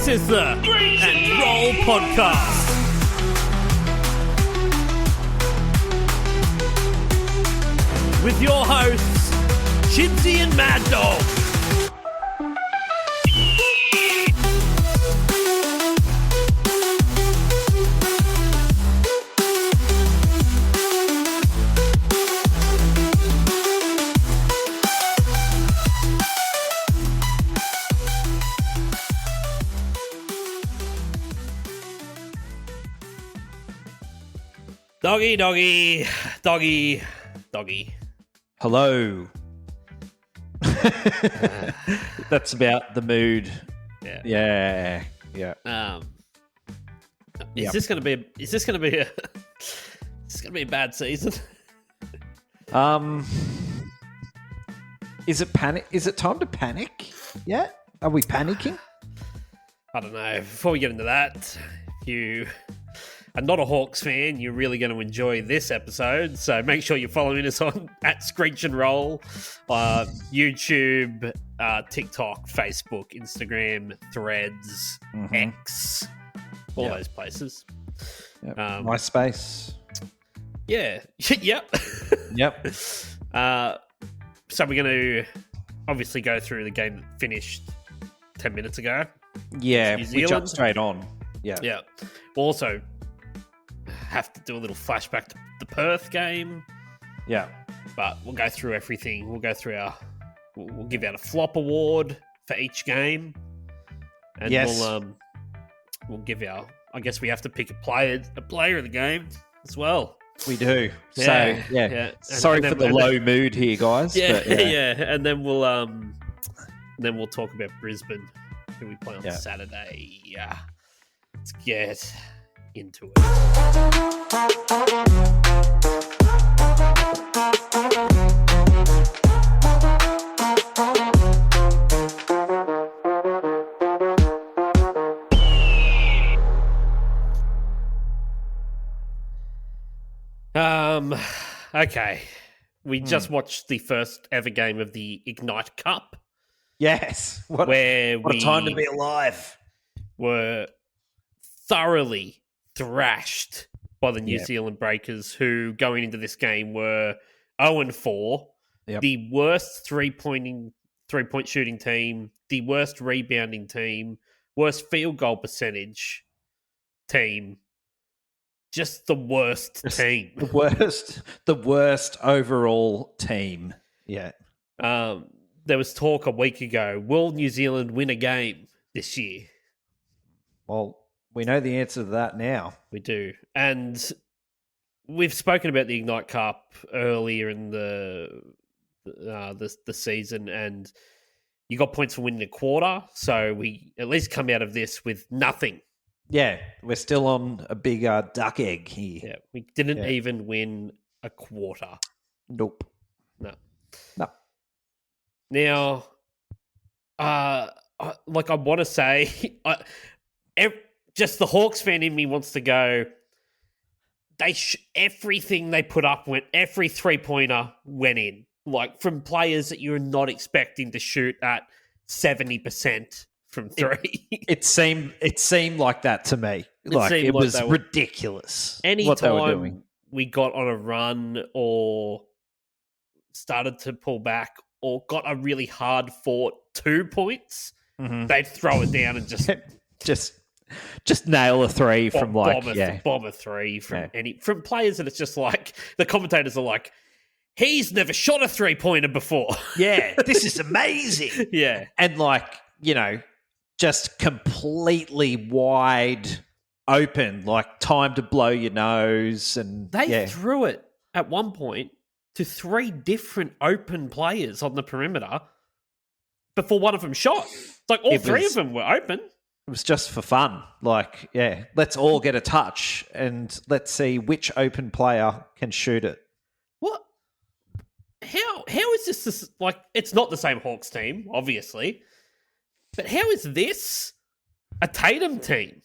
This is the And Roll Podcast. With your hosts, Chibbsy and Mad Dog. Doggy, doggy, doggy, doggy. Hello. That's about the mood. Yeah. Is this going to be a bad season? Is it panic? Is it time to panic? Yeah. Are we panicking? I don't know. Before we get into that, if you are not a Hawks fan, you're really going to enjoy this episode. So make sure you're following us on at Screech and Roll, YouTube, TikTok, Facebook, Instagram, Threads, X, all those places. Yep. MySpace. Yeah. Yep. So we're going to obviously go through the game that finished 10 minutes ago. Yeah, New we jumped Zealand. straight on. Yeah. We'll also have to do a little flashback to the Perth game. Yeah. But we'll go through everything. We'll go through we'll give out a flop award for each game. And we'll give I guess we have to pick a player of the game as well. We do. Yeah, So, yeah. yeah. Sorry for the low mood here, guys. Yeah, but, yeah. And then we'll talk about Brisbane, who we play on Saturday. Yeah. Let's get into it. Okay. We just watched the first ever game of the Ignite Cup. Yes. What a time to be alive. Were thoroughly thrashed by the New Zealand Breakers, who going into this game were 0-4, the worst three-point shooting team, the worst rebounding team, worst field goal percentage team, just the worst team. The worst overall team. Yeah. There was talk a week ago, will New Zealand win a game this year? Well, we know the answer to that now. We do. And we've spoken about the Ignite Cup earlier in the season, and you got points for winning a quarter, so we at least come out of this with nothing. Yeah, we're still on a big duck egg here. Yeah, we didn't even win a quarter. Nope. No. Now, I want to say, just the Hawks fan in me wants to go. Everything they put up every 3-pointer went in, like from players that you're not expecting to shoot at 70% from three. It seemed like that to me. It was ridiculous. Anytime we got on a run or started to pull back or got a really hard fought 2 points, they'd throw it down and just nail a three from bomb a three from players that it's just like the commentators are like, he's never shot a 3-pointer before. Yeah, this is amazing. Yeah, and just completely wide open, like time to blow your nose, and they threw it at one point to 3 different open players on the perimeter before one of them shot. It's like all 3 of them were open. It was just for fun. Let's all get a touch and let's see which open player can shoot it. What? How is this like, it's not the same Hawks team, obviously, but how is this a Tatum team?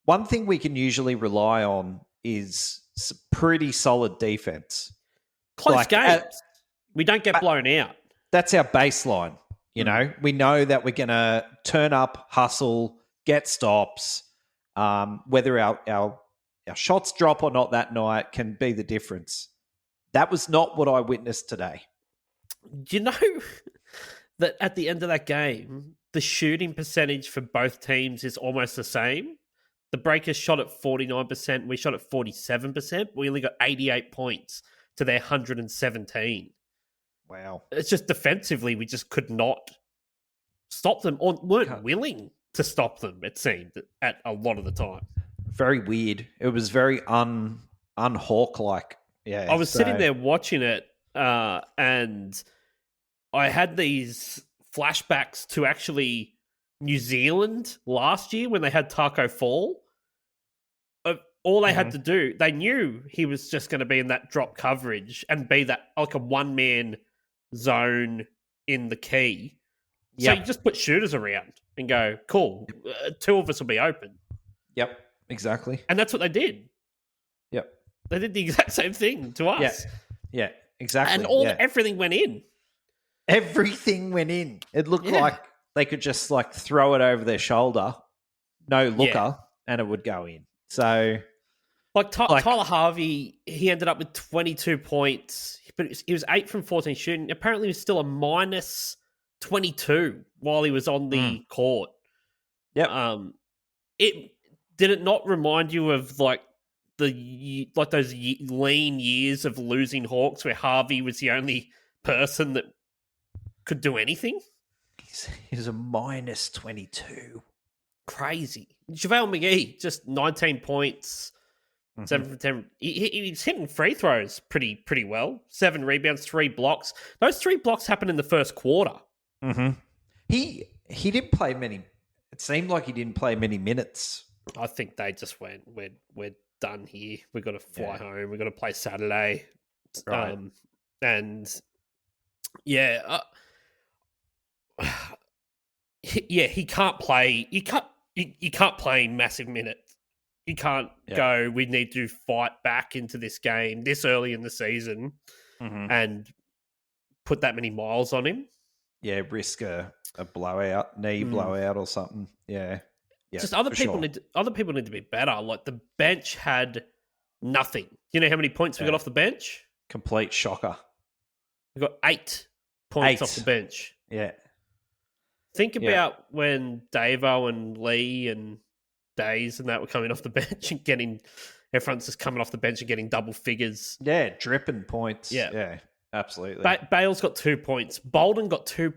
One thing we can usually rely on is pretty solid defense. Close games. We don't get blown out. That's our baseline. You know, we know that we're going to turn up, hustle, get stops. Whether our shots drop or not that night can be the difference. That was not what I witnessed today. Do you know that at the end of that game, the shooting percentage for both teams is almost the same? The Breakers shot at 49%. We shot at 47%. We only got 88 points to their 117. Wow. It's just defensively, we just could not stop them or weren't willing to stop them, it seemed, at a lot of the time. Very weird. It was very un-Hawk-like. Yeah. I was sitting there watching it and I had these flashbacks to actually New Zealand last year when they had Taco Fall. All they had to do, they knew he was just going to be in that drop coverage and be that like a one-man zone in the key. So you just put shooters around and go, cool, two of us will be open. Yep, exactly. And that's what they did. Yep. They did the exact same thing to us. Yeah, exactly. And everything went in. Everything went in. It looked like they could just like throw it over their shoulder, no looker, and it would go in. So, Tyler Harvey, he ended up with 22 points, but he was 8 from 14 shooting. Apparently, he was still a minus 22 while he was on the court. Yep. Did it not remind you of like those lean years of losing Hawks where Harvey was the only person that could do anything? He's a minus 22. Crazy. JaVale McGee, just 19 points, 7 from 10. He's hitting free throws pretty well. 7 rebounds, 3 blocks. Those 3 blocks happened in the first quarter. Mm-hmm. He didn't play many. It seemed like he didn't play many minutes. I think they just went, we're done here. We've got to fly home. We've got to play Saturday. Right. He can't play. You can't play massive minutes. You can't go, we need to fight back into this game this early in the season and put that many miles on him. Yeah, risk a blowout, blowout or something. Yeah. Just other people need to be better. Like the bench had nothing. You know how many points we got off the bench? Complete shocker. We got 8 points off the bench. Yeah. Think about when Davo and Lee and Days and that were coming off the bench and everyone's just coming off the bench and getting double figures. Yeah, dripping points. Yeah, absolutely. Bale's got 2 points. Bolden got 2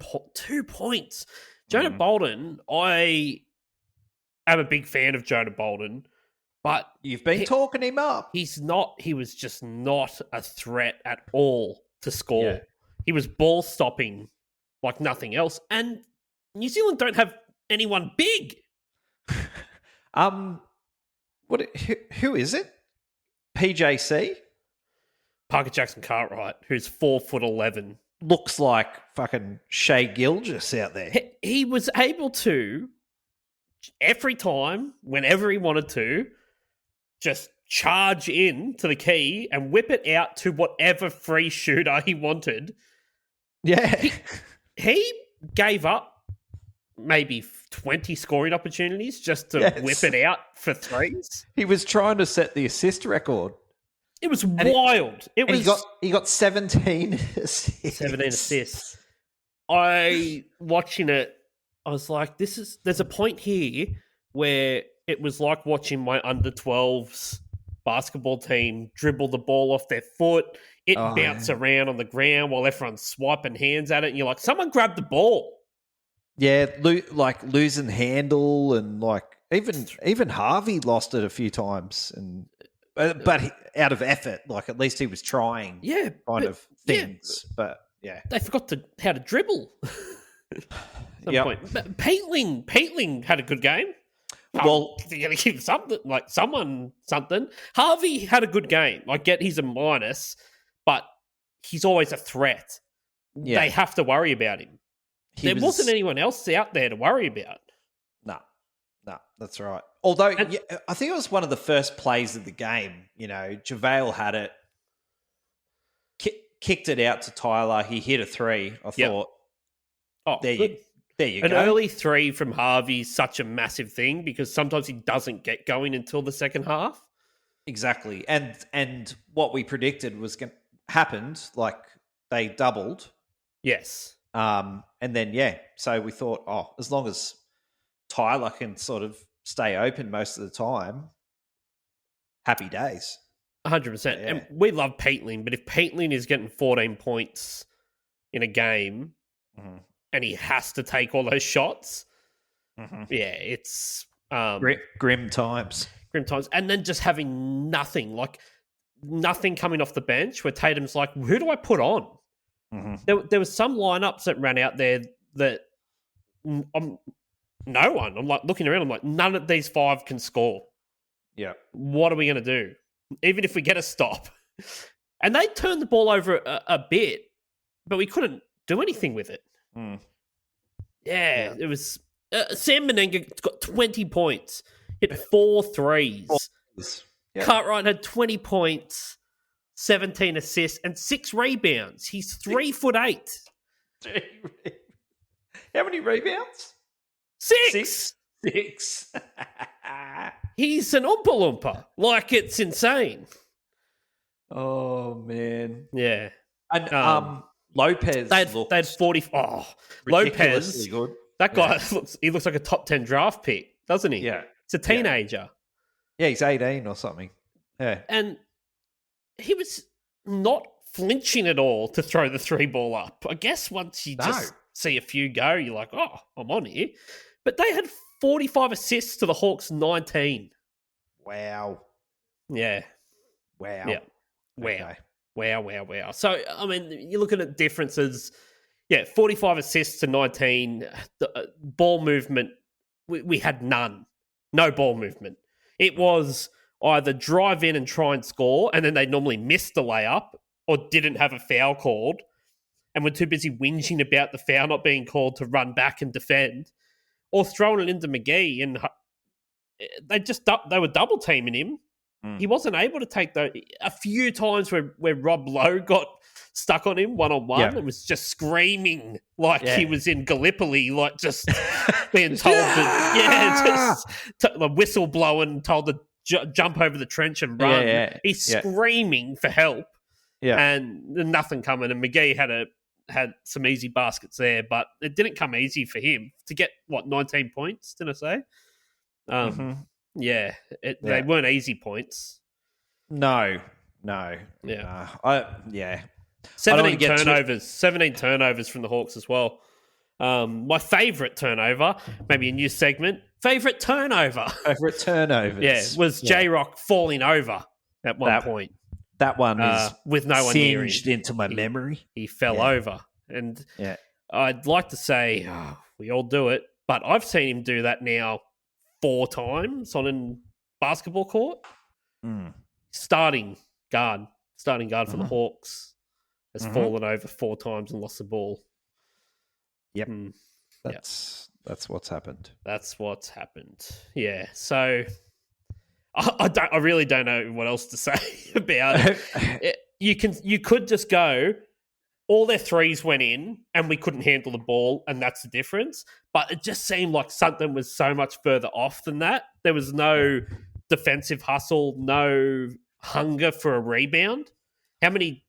points. Jonah Bolden, I am a big fan of Jonah Bolden, but you've been talking him up. He was just not a threat at all to score. Yeah. He was ball stopping like nothing else. And New Zealand don't have anyone big. Who is it? PJC? Parker Jackson Cartwright, who's 4'11". Looks like fucking Shea Gilgeous out there. He was able to, every time, whenever he wanted to, just charge in to the key and whip it out to whatever free shooter he wanted. Yeah. He gave up maybe 20 scoring opportunities just to whip it out for threes. He was trying to set the assist record. It was wild. He got 17 assists. 17 assists. Watching it, I was like, there's a point here where it was like watching my under 12s basketball team dribble the ball off their foot. It bounce around on the ground while everyone's swiping hands at it. And you're like, someone grab the ball. Yeah, losing handle and like even Harvey lost it a few times, and but out of effort, like at least he was trying. Kind of things, but they forgot how to dribble. Point. Peatling had a good game. Well, you're going to give someone something. Harvey had a good game. I get he's a minus, but he's always a threat. Yeah. They have to worry about him. There wasn't anyone else out there to worry about. No, that's right. Although, I think it was one of the first plays of the game. You know, JaVale had it, kicked it out to Tyler. He hit a 3. I thought, There you An go. early three from Harvey is such a massive thing because sometimes he doesn't get going until the second half. Exactly. And what we predicted was happened, like they doubled. Yes. And then, so we thought, as long as Tyler can sort of stay open most of the time, happy days. 100%. Yeah. And we love Peatling, but if Peatling is getting 14 points in a game and he has to take all those shots, it's... grim times. Grim times. And then just having nothing coming off the bench where Tatum's like, who do I put on? There was some lineups that ran out there that no one. I'm like looking around. I'm like, none of these five can score. Yeah. What are we going to do? Even if we get a stop. And they turned the ball over a bit, but we couldn't do anything with it. Yeah, it was... Sam Menenga got 20 points, hit 4 threes. Yep. Cartwright had 20 points, 17 assists, and 6 rebounds. He's 3'8". How many rebounds? 6. He's an Oompa Loompa. Like, it's insane. Oh, man. Yeah. And Lopez they had 40... Oh, Lopez... good. That guy, looks like a top 10 draft pick, doesn't he? Yeah. He's a teenager. Yeah, he's 18 or something. Yeah. And he was not flinching at all to throw the 3 ball up. I guess once you just see a few go, you're like, oh, I'm on here. But they had 45 assists to the Hawks 19. Wow. Yeah. Wow. Yeah. Wow. Okay. Wow. So, I mean, you're looking at differences. Yeah, 45 assists to 19. The ball movement, we had none. No ball movement. It was either drive in and try and score, and then they normally missed the layup or didn't have a foul called and were too busy whinging about the foul not being called to run back and defend, or throwing it into McGee. And they were double teaming him. He wasn't able to take a few times where Rob Lowe got stuck on him one-on-one and was just screaming like he was in Gallipoli, like just being told the whistle blowing, told to jump over the trench and run. He's screaming for help and nothing coming. And McGee had some easy baskets there, but it didn't come easy for him to get, 19 points, didn't I say? Yeah, they weren't easy points. No. Yeah. 17 turnovers. 17 turnovers from the Hawks as well. My favourite turnover, maybe a new segment, favourite turnover. Favourite turnovers. Was J-Roc falling over at one point. That one is with no one near him. Singed into my memory. He fell over. And I'd like to say we all do it, but I've seen him do that now 4 times on a basketball court. Starting guard for the Hawks has fallen over 4 times and lost the ball. Yep. That's what's happened. That's what's happened. Yeah. So I really don't know what else to say about it. You could just go, all their threes went in and we couldn't handle the ball, and that's the difference. But it just seemed like something was so much further off than that. There was no defensive hustle, no hunger for a rebound. How many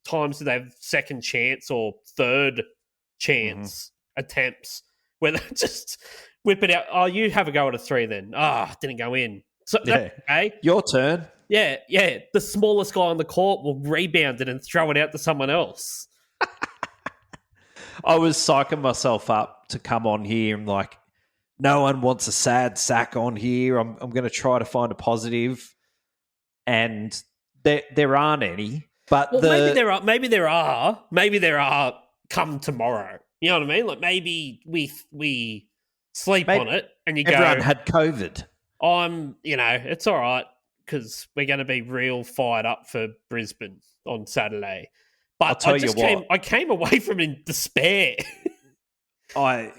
times did they have second chance or third chance attempts where they just whip it out? Oh, you have a go at a 3 then. Didn't go in. So okay. Your turn. Yeah. The smallest guy on the court will rebound it and throw it out to someone else. I was psyching myself up to come on here and like, no one wants a sad sack on here. I'm going to try to find a positive, and there aren't any. But maybe there are. Come tomorrow, you know what I mean? Like maybe we sleep on it, and everyone had COVID. It's all right because we're going to be real fired up for Brisbane on Saturday. But I came away from it in despair. I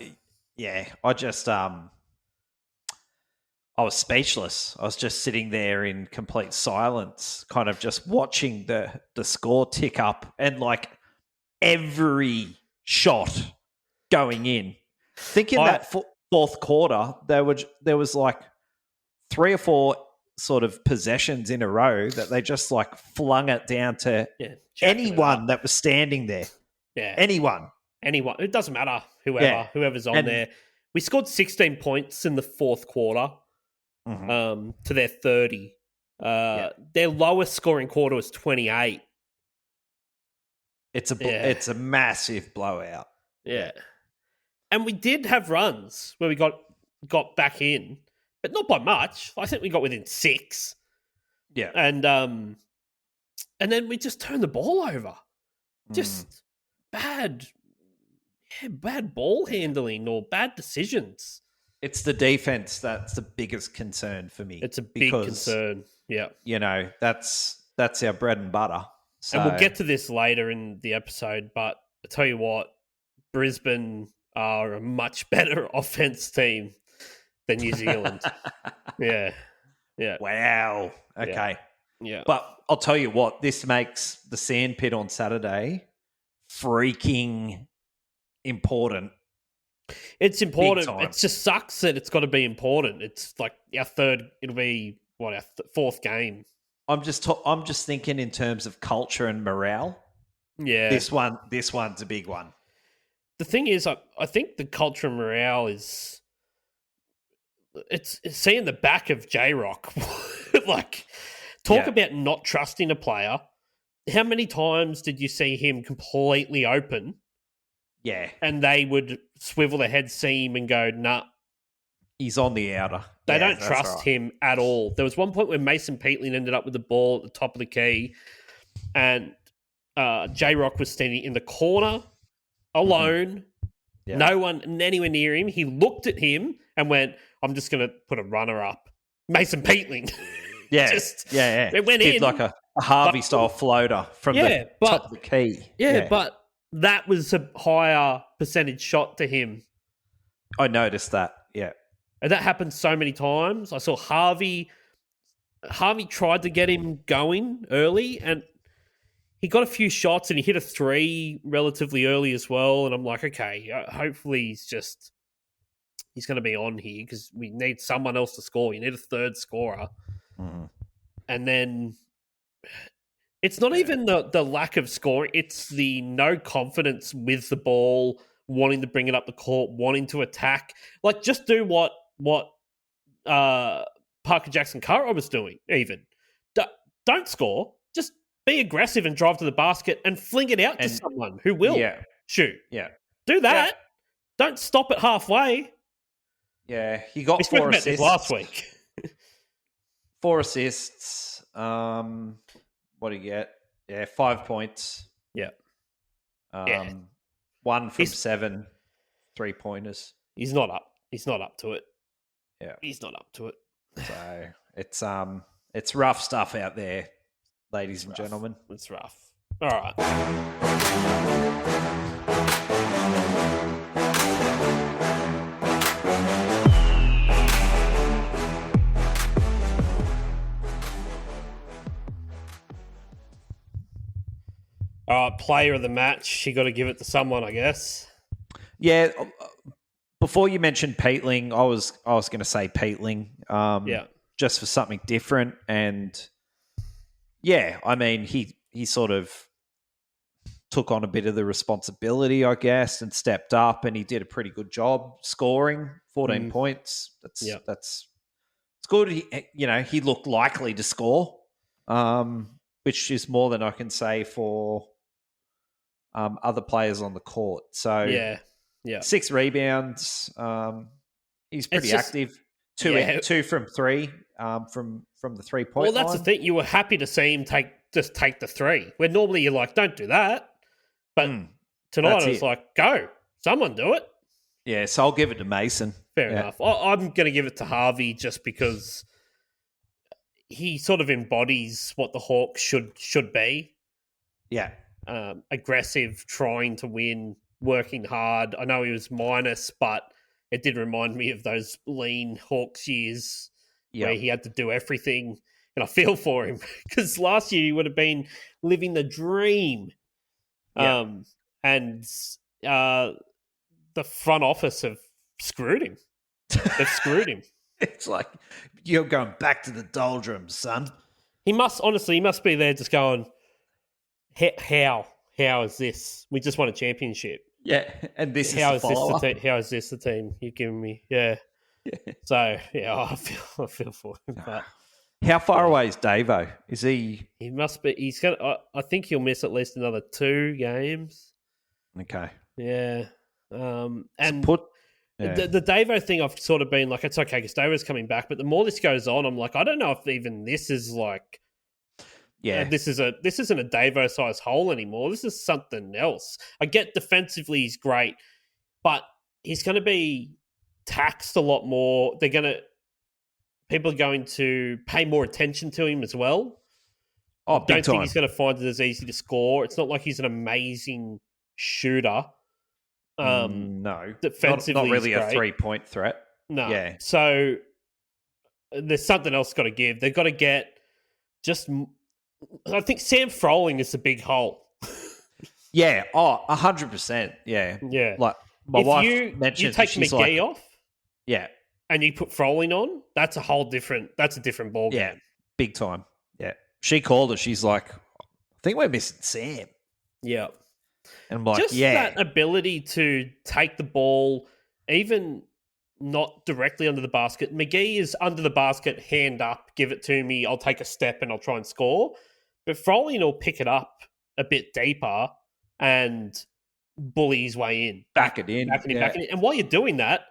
was speechless. I was just sitting there in complete silence, kind of just watching the score tick up and like every shot going in. think in that fourth quarter, there was like 3 or 4 sort of possessions in a row that they just like flung it down to anyone that was standing there. Yeah. Anyone. It doesn't matter. Whoever's on there. We scored 16 points in the fourth quarter to their 30. Their lowest scoring quarter was 28. It's a massive blowout. Yeah. And we did have runs where we got back in, but not by much. I think we got within 6. Yeah. And then we just turned the ball over. Just bad ball handling or bad decisions. It's the defense that's the biggest concern for me. It's a big concern. Yeah. You know, that's our bread and butter. So. And we'll get to this later in the episode, but I tell you what, Brisbane are a much better offense team than New Zealand. Yeah. Wow. Okay. Yeah. But I'll tell you what, this makes the sandpit on Saturday freaking important. It's important. It just sucks that it's got to be important. It's like it'll be our fourth game. I'm just thinking in terms of culture and morale. Yeah. This one's a big one. The thing is, I think the culture and morale is it's seeing the back of J-Roc. Like, talk about not trusting a player. How many times did you see him completely open? Yeah. And they would swivel their head, see him and go, nah. He's on the outer. They don't trust him at all. There was one point where Mason Peatling ended up with the ball at the top of the key and J-Roc was standing in the corner alone. Yeah. No one anywhere near him. He looked at him and went, I'm just going to put a runner up. Mason Peatling. Yeah. It went in. Like a Harvey-style floater from the top of the key. Yeah, but that was a higher percentage shot to him. I noticed that, yeah. And that happened so many times. I saw Harvey tried to get him going early and he got a few shots and he hit a 3 relatively early as well. And I'm like, okay, hopefully he's going to be on here because we need someone else to score. You need a third scorer. Mm-hmm. And then it's not even the lack of scoring. It's the no confidence with the ball, wanting to bring it up the court, wanting to attack. Like, just do what Parker Jackson-Curragh was doing even. Don't score. Just be aggressive and drive to the basket and fling it out to someone who will shoot. Yeah. Do that. Yeah. Don't stop it halfway. Yeah. He got 4 assists last week. 4 assists. What do you get? Yeah, 5 points. Yeah. 1 from 7 3-pointers. He's not up to it. Yeah. He's not up to it. So it's rough stuff out there, ladies and gentlemen. It's rough. All right. Player of the match. You got to give it to someone, I guess. Yeah. Before you mentioned Peatling, I was going to say Peatling. Just for something different, and I mean he sort of took on a bit of the responsibility, I guess, and stepped up, and he did a pretty good job scoring 14 points. That's good. He looked likely to score, which is more than I can say for other players on the court. So 6 rebounds. He's pretty active. Two from 3 from the 3-point line. Well, that's the thing. You were happy to see him take the 3. Where normally you're like, don't do that. But tonight I was like, go. Someone do it. Yeah, so I'll give it to Mason. Fair enough. I'm going to give it to Harvey just because he sort of embodies what the Hawks should be. Yeah. Aggressive, trying to win, working hard. I know he was minus, but it did remind me of those lean Hawks years where he had to do everything. And I feel for him because last year he would have been living the dream. And the front office have screwed him. They've screwed him. It's like, you're going back to the doldrums, son. He must be there just going, how is this? We just won a championship. Yeah, and this is the follow-up. How is this the team you're giving me? Yeah. So, I feel for him. But how far away is Davo? Is he? He must be. He's gonna. I think he'll miss at least another 2 games. Okay. Yeah. And the Davo thing, I've sort of been like, it's okay because Davo's coming back. But the more this goes on, I'm like, I don't know if even this is like, this isn't a Davo size hole anymore. This is something else. I get defensively he's great, but he's going to be taxed a lot more. People are going to pay more attention to him as well. Oh, big don't time. think he's going to find it as easy to score. It's not like he's an amazing shooter. No, defensively, not really a 3-point threat. No, yeah. So there's something else got to give. They've got to get just. I think Sam Froling is the big hole. Yeah. Oh, 100%. Yeah. Yeah. Like my wife mentioned, you take McGee off. Yeah. And you put Froling on. That's a different ball game. Yeah. Big time. Yeah. She called her. She's like, I think we're missing Sam. Yeah. And I'm like, just that ability to take the ball, even not directly under the basket. McGee is under the basket, hand up, give it to me. I'll take a step and I'll try and score. But Froling will pick it up a bit deeper and bully his way in. Back it in. And while you're doing that,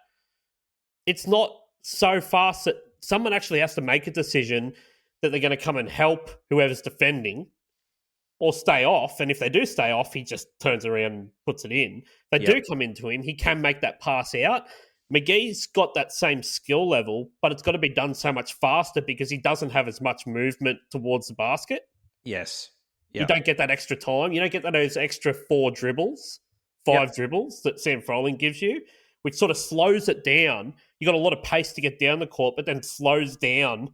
it's not so fast that someone actually has to make a decision that they're going to come and help whoever's defending or stay off. And if they do stay off, he just turns around and puts it in. If they do come into him, he can make that pass out. McGee's got that same skill level, but it's got to be done so much faster because he doesn't have as much movement towards the basket. Yes. Yep. You don't get that extra time. You don't get those extra 5 dribbles that Sam Froling gives you, which sort of slows it down. You got a lot of pace to get down the court, but then slows down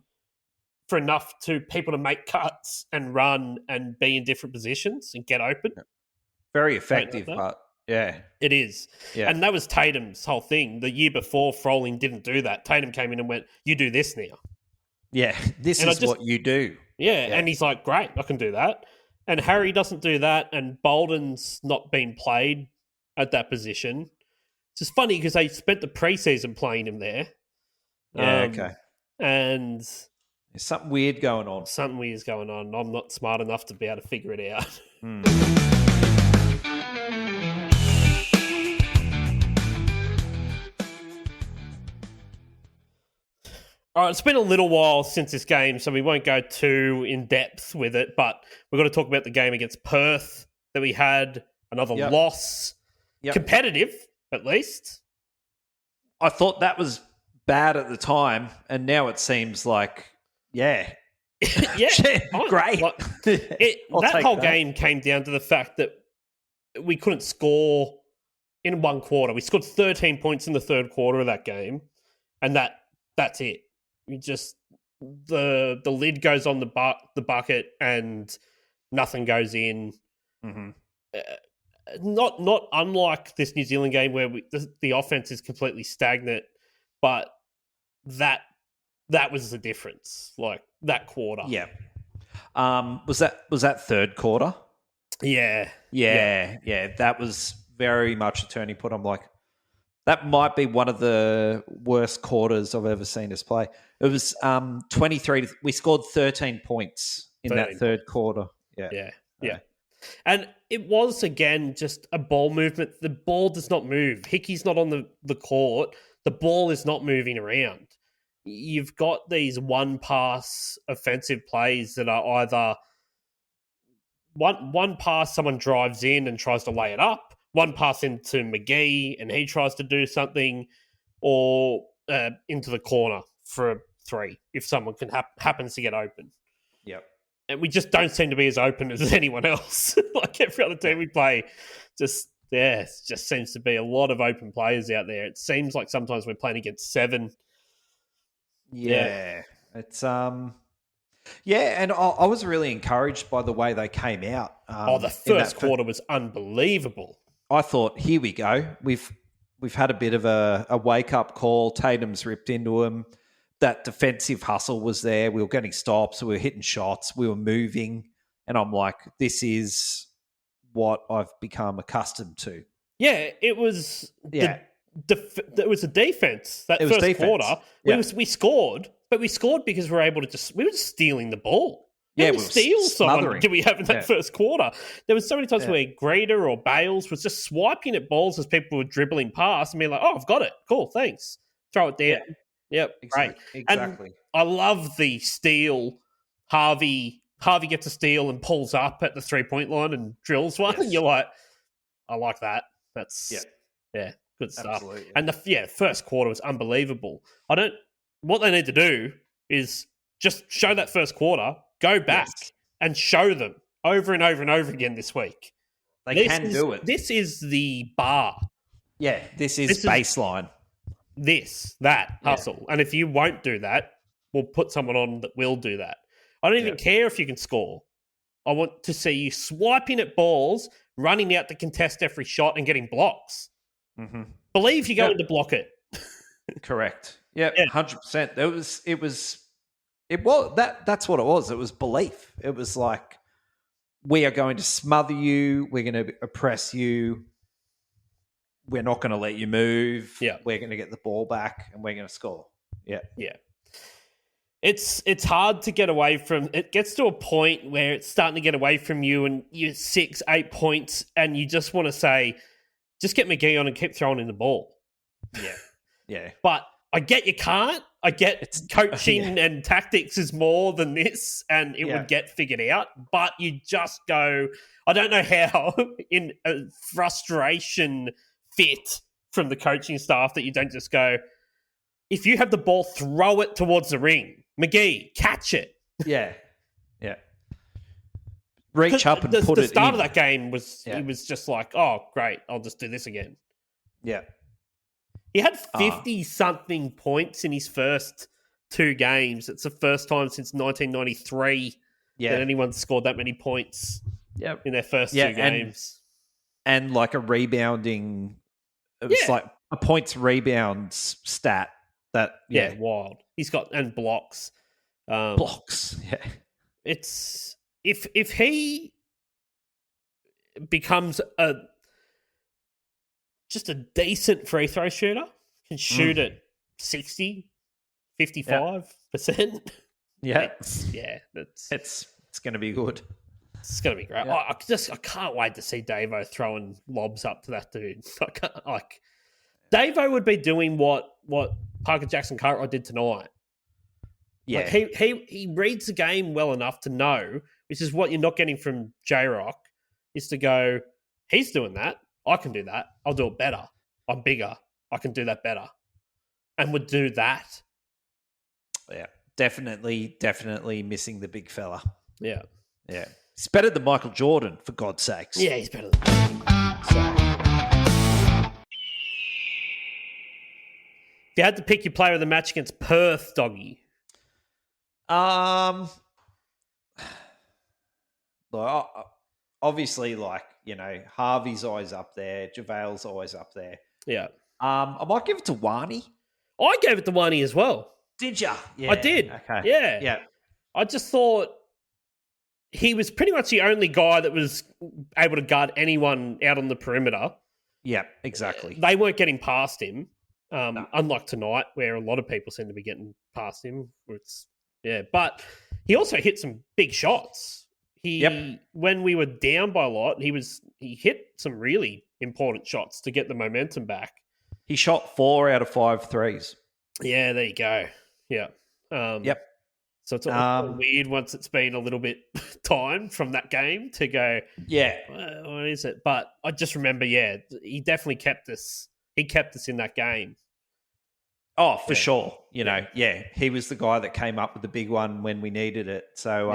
for enough to people to make cuts and run and be in different positions and get open. Very effective, but yeah. It is. Yeah. And that was Tatum's whole thing. The year before, Froling didn't do that. Tatum came in and went, you do this now. Yeah, this is what you do. Yeah, and he's like, great, I can do that. And Harry doesn't do that, and Bolden's not been played at that position. It's just funny because they spent the preseason playing him there. Yeah, okay. And there's something weird going on. Something weird's going on. I'm not smart enough to be able to figure it out. All right, it's been a little while since this game, so we won't go too in-depth with it, but we've got to talk about the game against Perth that we had, another loss. Competitive, at least. I thought that was bad at the time, and now it seems like, great. That whole game came down to the fact that we couldn't score in one quarter. We scored 13 points in the third quarter of that game, and that's it. You just the lid goes on the bucket and nothing goes in. Mm-hmm. Not unlike this New Zealand game where the offense is completely stagnant, but that was the difference. Like that quarter. Yeah. Was that third quarter? Yeah. That was very much a turning point. I'm like, that might be one of the worst quarters I've ever seen us play. It was 23. We scored 13 points in that third quarter. Yeah. And it was, again, just a ball movement. The ball does not move. Hickey's not on the court. The ball is not moving around. You've got these one-pass offensive plays that are either one pass, someone drives in and tries to lay it up, one pass into McGee and he tries to do something, or into the corner for a 3 if someone happens to get open. Yep. And we just don't seem to be as open as anyone else. Like every other team we play, it just seems to be a lot of open players out there. It seems like sometimes we're playing against 7. Yeah. It's and I was really encouraged by the way they came out. The first quarter was unbelievable. I thought, here we go. we've had a bit of a wake-up call. Tatum's ripped into him. That defensive hustle was there. We were getting stops. We were hitting shots. We were moving. And I'm like, this is what I've become accustomed to. Yeah, it was it was a defense. That first quarter, we scored, but we scored because we were just stealing the ball. Yeah, we steal someone. Did we have in that first quarter? There was so many times where Greeter or Bales was just swiping at balls as people were dribbling past and being like, "Oh, I've got it. Cool, thanks. Throw it there." Yeah. Yep, exactly. Great. Exactly. And I love the steal. Harvey gets a steal and pulls up at the 3-point line and drills one, and you're like, "I like that. That's good stuff." Absolutely. And the first quarter was unbelievable. What they need to do is just show that first quarter, go back and show them over and over and over again this week. They can do it. This is the bar. Yeah, this is baseline. That hustle. And if you won't do that, we'll put someone on that will do that. I don't even care if you can score. I want to see you swiping at balls, running out to contest every shot and getting blocks. Mm-hmm. Believe you're going to block it. Correct. Yeah, 100%. That's what it was. It was belief. It was like, we are going to smother you. We're going to oppress you. We're not going to let you move. Yeah. We're going to get the ball back and we're going to score. Yeah. Yeah. It's hard to get away from. It gets to a point where it's starting to get away from you and you're 6-8 points and you just want to say, just get McGee on and keep throwing in the ball. Yeah. Yeah. But I get you can't. I get coaching and tactics is more than this and it would get figured out. But you just go, I don't know how, in a frustration fit from the coaching staff, that you don't just go, if you have the ball, throw it towards the ring. McGee, catch it. Yeah. Yeah. Reach up and put it in. The start of that game was, he was just like, oh, great, I'll just do this again. Yeah. He had 50-something points in his first 2 games. It's the first time since 1993 that anyone scored that many points in their first 2 games. And like a rebounding, it was like a points rebounds stat. That wild. He's got, and blocks. Blocks, It's, if he becomes just a decent free throw shooter, can shoot at 60, 55%. Yeah. It's going to be good. It's going to be great. Yeah. I can't wait to see Davo throwing lobs up to that dude. Davo would be doing what Parker Jackson Cartwright did tonight. Yeah. He reads the game well enough to know, which is what you're not getting from J-Roc, is to go, he's doing that. I can do that. I'll do it better. I'm bigger. I can do that better. And would do that. Yeah. Definitely missing the big fella. Yeah. Yeah. He's better than Michael Jordan, for God's sakes. Yeah, he's better than If you had to pick your player of the match against Perth, Doggy. Obviously, Harvey's always up there. JaVale's always up there. Yeah. I might give it to Wani. I gave it to Wani as well. Did you? Yeah. I did. Okay. Yeah. Yeah. I just thought he was pretty much the only guy that was able to guard anyone out on the perimeter. Yeah, exactly. They weren't getting past him. Unlike tonight, where a lot of people seem to be getting past him. But he also hit some big shots. When we were down by a lot, he hit some really important shots to get the momentum back. He shot 4 out of 5 threes. Yeah, there you go. Yeah. So it's all weird once it's been a little bit time from that game to go, what is it? But I just remember, he definitely kept us. He kept us in that game. Oh, for sure. He was the guy that came up with the big one when we needed it. So,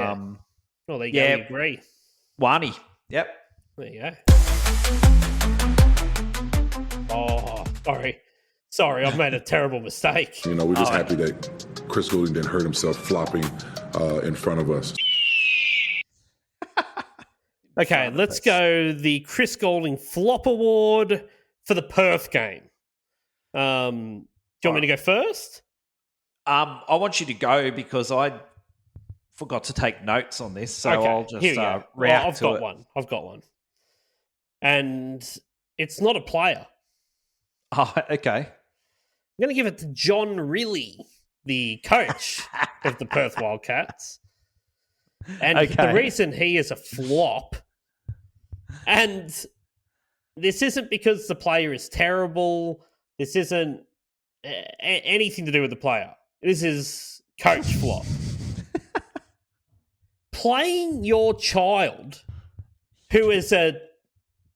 well, there you go. I agree. Wani. Yep. There you go. Oh, sorry. I've made a terrible mistake. We're just happy that Chris Goulding didn't hurt himself flopping in front of us. Okay, let's go the Chris Goulding Flop Award for the Perth game. Do you want me to go first? I want you to go because I forgot to take notes on this, so Okay, I'll just react I've to got it. one. I've got one. And it's not a player. Oh, okay. I'm going to give it to John Riley, the coach of the Perth Wildcats. And the reason he is a flop, and this isn't because the player is terrible, this isn't anything to do with the player. This is coach flop. Playing your child, who is a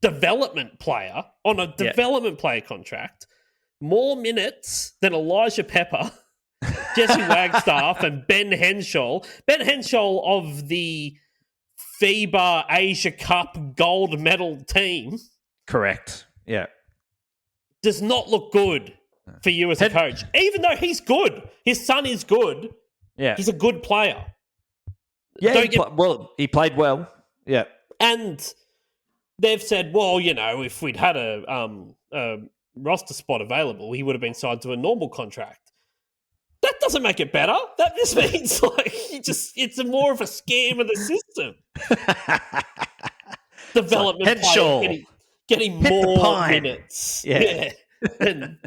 development player, on a development player contract, more minutes than Elijah Pepper, Jesse Wagstaff, and Ben Henshaw. Ben Henshaw of the FIBA Asia Cup gold medal team. Correct. Yeah. Does not look good for you as a coach. Even though he's good. His son is good. Yeah. He's a good player. Yeah, he played well. Yeah. And they've said, well, if we'd had a roster spot available, he would have been signed to a normal contract. That doesn't make it better. That just means it's more of a scam of the system. Development player getting more minutes. Yeah. Than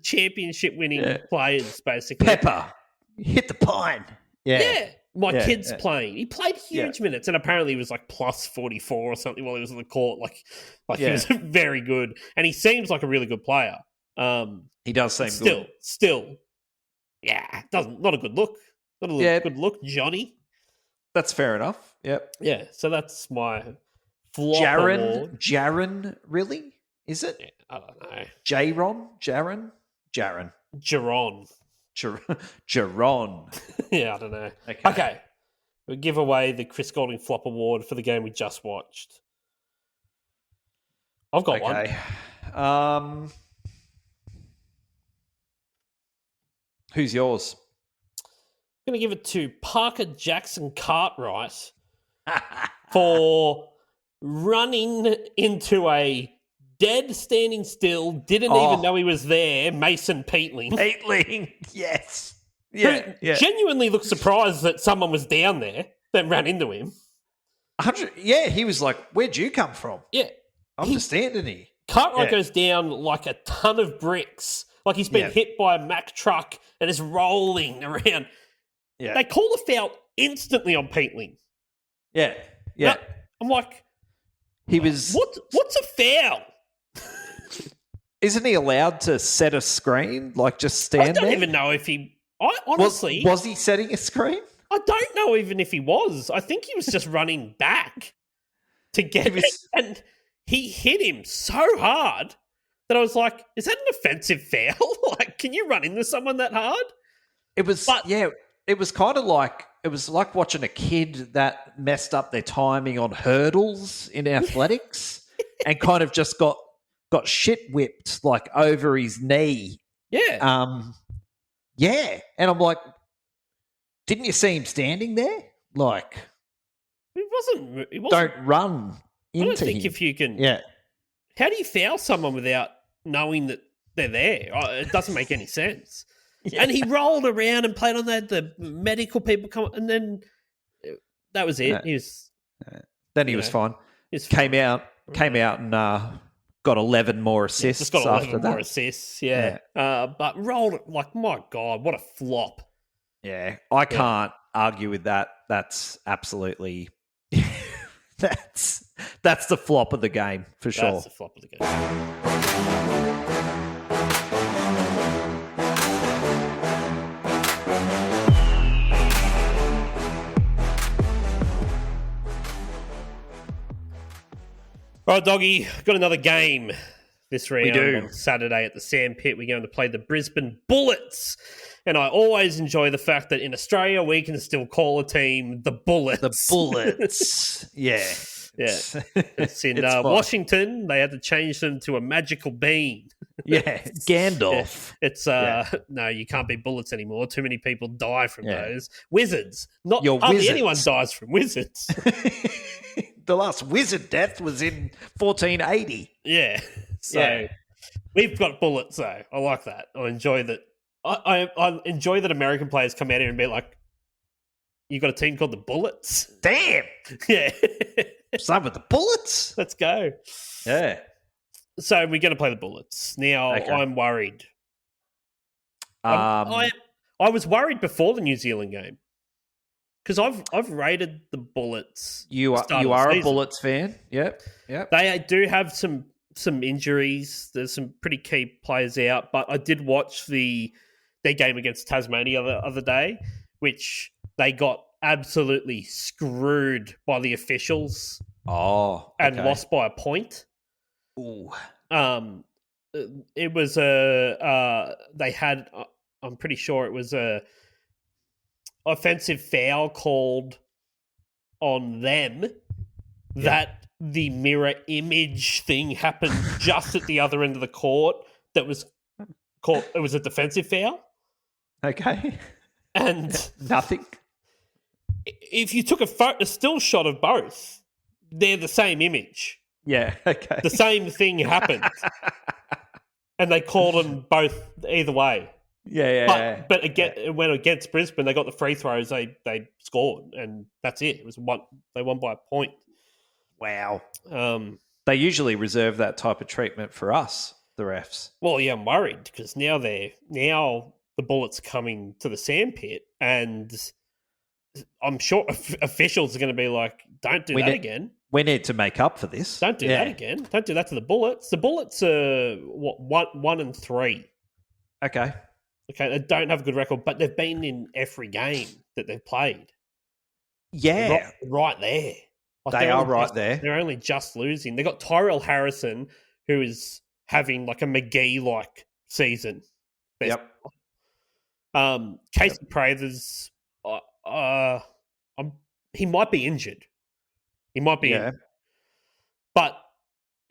championship winning players, basically. Pepper, hit the pine. Yeah. My kid's playing. He played huge minutes, and apparently he was like plus 44 or something while he was on the court. He was very good, and he seems like a really good player. He does seem good. Still, not a good look. Not a good look, Johnny. That's fair enough. Yep. Yeah. So that's my flop award. Jaron, really? Is it? Yeah, I don't know. Jaron. Jaron. Yeah, I don't know. Okay. We'll give away the Chris Goulding Flop Award for the game we just watched. I've got one. Who's yours? I'm going to give it to Parker Jackson Cartwright for running into a dead, standing still, didn't even know he was there, Mason Peatling. Yes. Yeah. Genuinely looked surprised that someone was down there that ran into him. He was like, where'd you come from? Yeah. I'm just standing here. Cartwright goes down like a ton of bricks. Like he's been hit by a Mack truck and is rolling around. Yeah. They call a foul instantly on Peatling. Yeah. Now, I'm like, what's a foul? Isn't he allowed to set a screen? Like just stand there? I don't even know if he... honestly... Was he setting a screen? I don't know even if he was. I think he was just running back to get it. And he hit him so hard that I was like, is that an offensive foul? Can you run into someone that hard? It was... It was kind of like... It was like watching a kid that messed up their timing on hurdles in athletics and kind of just got shit whipped over his knee. Yeah. And I'm like, didn't you see him standing there? It wasn't. Don't run into him. I don't think if you can. Yeah. How do you foul someone without knowing that they're there? It doesn't make any sense. Yeah. And he rolled around and played on that. The medical people come, and then that was it. Yeah. He was. Then he was fine. Came out and got 11 more assists. Just got 11 after more that. assists. Yeah. But rolled it my God, what a flop. Yeah, I can't argue with that. That's absolutely that's the flop of the game for sure. That's the flop of the game. All right, Doggy, got another game this round. We do. On Saturday at the Sandpit. We're going to play the Brisbane Bullets. And I always enjoy the fact that in Australia, we can still call a team the Bullets. The Bullets. Yeah. It's in Washington. They had to change them to a magical bean. Yeah, Gandalf. It's no, you can't be bullets anymore. Too many people die from those. Wizards. Hardly anyone dies from wizards. The last wizard death was in 1480. Yeah. So We've got bullets, though. I like that. I enjoy that. I enjoy that American players come out here and be like, "You got a team called the Bullets? Damn, yeah, some with the Bullets. Let's go." Yeah. So we're going to play the Bullets now. Okay. I'm worried. I was worried before the New Zealand game because I've rated the Bullets. You are a Bullets fan. Yep. They do have some injuries. There's some pretty key players out, but I did watch their game against Tasmania the other day, which they got absolutely screwed by the officials. Oh, okay. And lost by a point. Ooh. It was they had. I'm pretty sure it was a offensive foul called on them. That the mirror image thing happened just at the other end of the court. That was called. It was a defensive foul. Okay. And nothing. If you took a still shot of both, they're the same image. Yeah. Okay. The same thing happened, and they called them both either way. Yeah. But again, when against Brisbane, they got the free throws. They scored, and that's it. It was one. They won by a point. Wow. They usually reserve that type of treatment for us, the refs. Well, yeah, I'm worried because now the Bullets coming to the sandpit, and I'm sure officials are going to be like, "Don't do that again." We need to make up for this. Don't do that again. Don't do that to the Bullets. The Bullets are 1-3. Okay. They don't have a good record, but they've been in every game that they've played. Yeah. Right there. They are right there. They're only just losing. They got Tyrell Harrison, who is having like a McGee-like season. Yep. Casey Prathers, he might be injured. He might be injured. But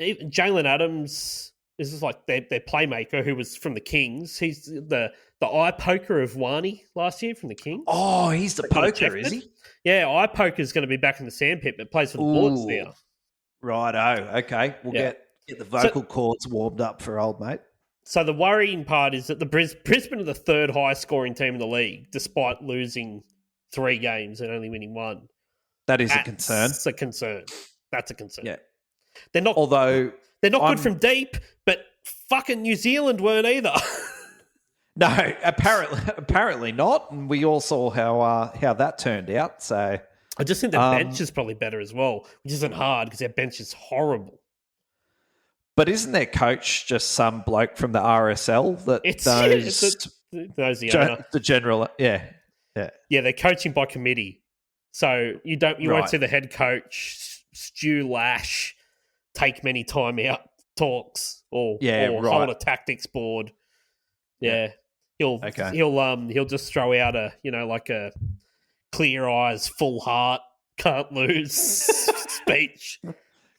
Jalen Adams... This is like their playmaker who was from the Kings. He's the eye poker of Wani last year from the Kings. Oh, he's the poker, is he? Yeah, eye poker is going to be back in the sandpit, but plays for the Bullets now. Righto. Okay, we'll get the vocal cords warmed up for old mate. So the worrying part is that the Brisbane are the third highest scoring team in the league, despite losing 3 games and only winning 1. That is a concern. That's a concern. That's a concern. Yeah, they're not. Although. They're not good from deep, but fucking New Zealand weren't either. No, apparently not. And we all saw how that turned out. So I just think their bench is probably better as well, which isn't hard because their bench is horrible. But isn't their coach just some bloke from the RSL that knows the owner? The general, yeah. They're coaching by committee, so you won't see the head coach Stu Lash take many timeout talks or hold a tactics board. Yeah. He'll just throw out a clear eyes, full heart, can't lose speech.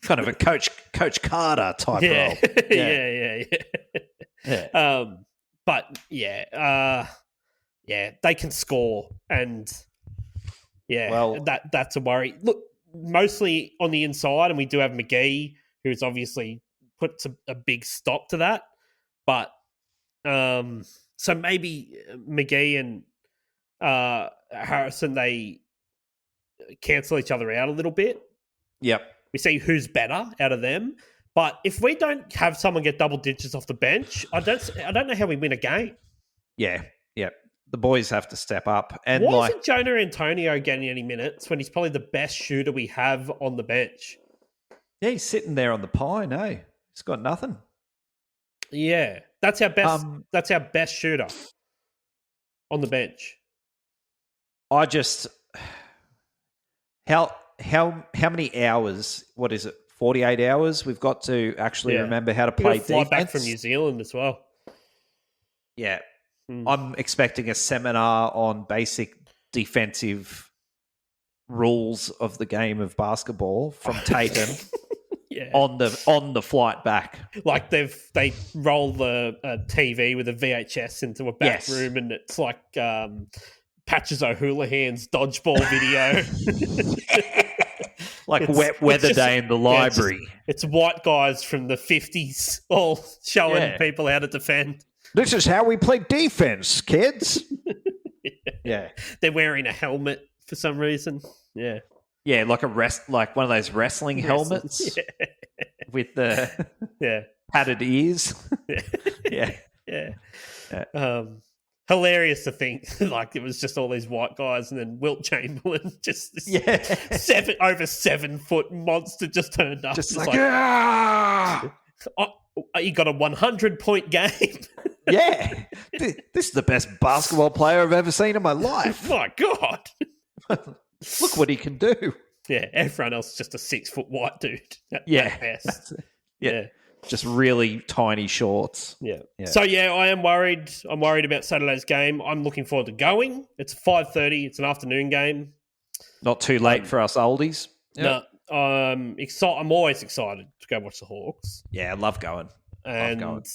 Kind of a Coach Carter type role. Yeah. But they can score, and that's a worry. Look, mostly on the inside, and we do have McGee, who's obviously put a big stop to that. But so maybe McGee and Harrison, they cancel each other out a little bit. Yep. We see who's better out of them. But if we don't have someone get double digits off the bench, I don't know how we win a game. Yeah. Yep. The boys have to step up. And why isn't Jonah Antonio getting any minutes when he's probably the best shooter we have on the bench? Yeah, he's sitting there on the pine, eh? He's got nothing. Yeah, that's our best. That's our best shooter on the bench. I just how many hours? What is it? 48 hours. We've got to actually remember how to play defense. Fly back from New Zealand as well. Yeah, I'm expecting a seminar on basic defensive rules of the game of basketball from Tatum. On the flight back, like they roll the TV with a VHS into a back room, and it's like Patches O'Houlihan's dodgeball video. Like wet weather day in the library. It's white guys from the 50s all showing people how to defend. This is how we play defense, kids. Yeah. They're wearing a helmet for some reason. Yeah. Yeah, like like one of those wrestling helmets with the padded ears. Yeah. Hilarious to think like it was just all these white guys and then Wilt Chamberlain just this over 7 foot monster just turned up. Just you got a 100-point game. Yeah. This is the best basketball player I've ever seen in my life. My God. Look what he can do. Yeah, everyone else is just a 6 foot white dude. At best. Yeah. Just really tiny shorts. Yeah. So, I am worried. I'm worried about Saturday's game. I'm looking forward to going. It's 5:30. It's an afternoon game. Not too late for us oldies. Yep. No, I'm always excited to go watch the Hawks. Yeah, I love going. I hope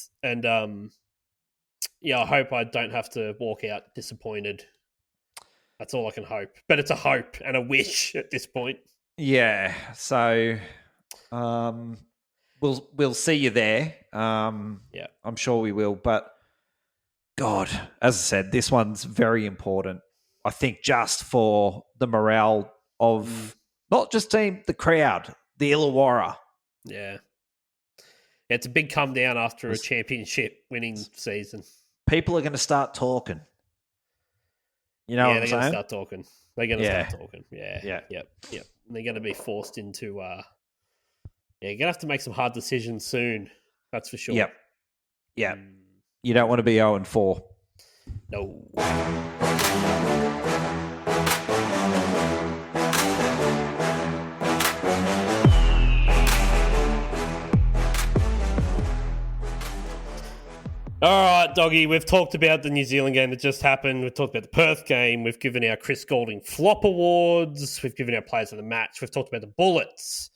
I don't have to walk out disappointed. That's all I can hope. But it's a hope and a wish at this point. Yeah. So, We'll see you there. I'm sure we will. But God, as I said, this one's very important. I think just for the morale of not just the crowd, the Illawarra. Yeah. It's a big come down after a championship winning season. People are going to start talking. You know what I'm saying? They're going to start talking. They're going to start talking. Yeah. Yep. And they're going to be forced into... you're going to have to make some hard decisions soon. That's for sure. Yep. You don't want to be 0-4. No. All right, Doggy, we've talked about the New Zealand game that just happened. We've talked about the Perth game. We've given our Chris Goulding Flop Awards. We've given our players of the match. We've talked about the Bullets.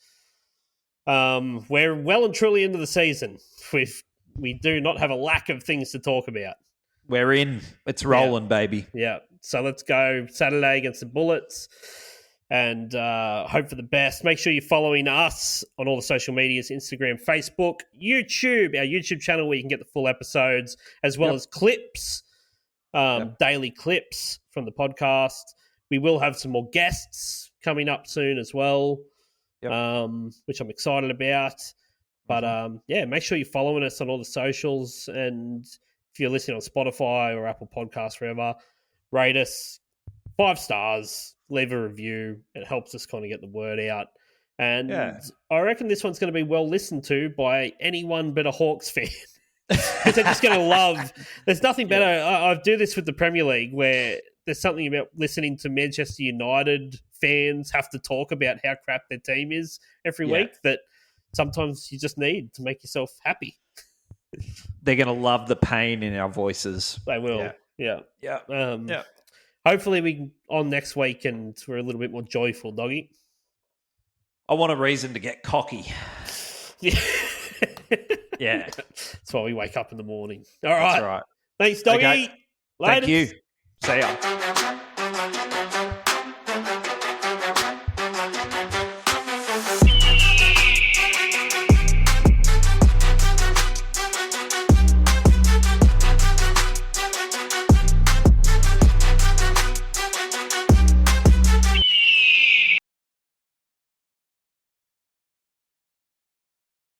We're well and truly into the season. We do not have a lack of things to talk about. We're in. It's rolling, baby. Yeah. So let's go Saturday against the Bullets and hope for the best. Make sure you're following us on all the social medias, Instagram, Facebook, YouTube, our YouTube channel where you can get the full episodes as well as clips, daily clips from the podcast. We will have some more guests coming up soon as well. Which I'm excited about. But, make sure you're following us on all the socials. And if you're listening on Spotify or Apple Podcasts, wherever, rate us 5 stars, leave a review. It helps us kind of get the word out. And I reckon this one's going to be well listened to by anyone but a Hawks fan. Because they're just going to love... There's nothing better. I do this with the Premier League where there's something about listening to Manchester United fans have to talk about how crap their team is every week that sometimes you just need to make yourself happy. They're going to love the pain in our voices. They will. Yeah. Hopefully we can on next week and we're a little bit more joyful, Doggy. I want a reason to get cocky. Yeah. That's why we wake up in the morning. All right. That's right. Thanks, Doggy. Okay. Thank you. See ya.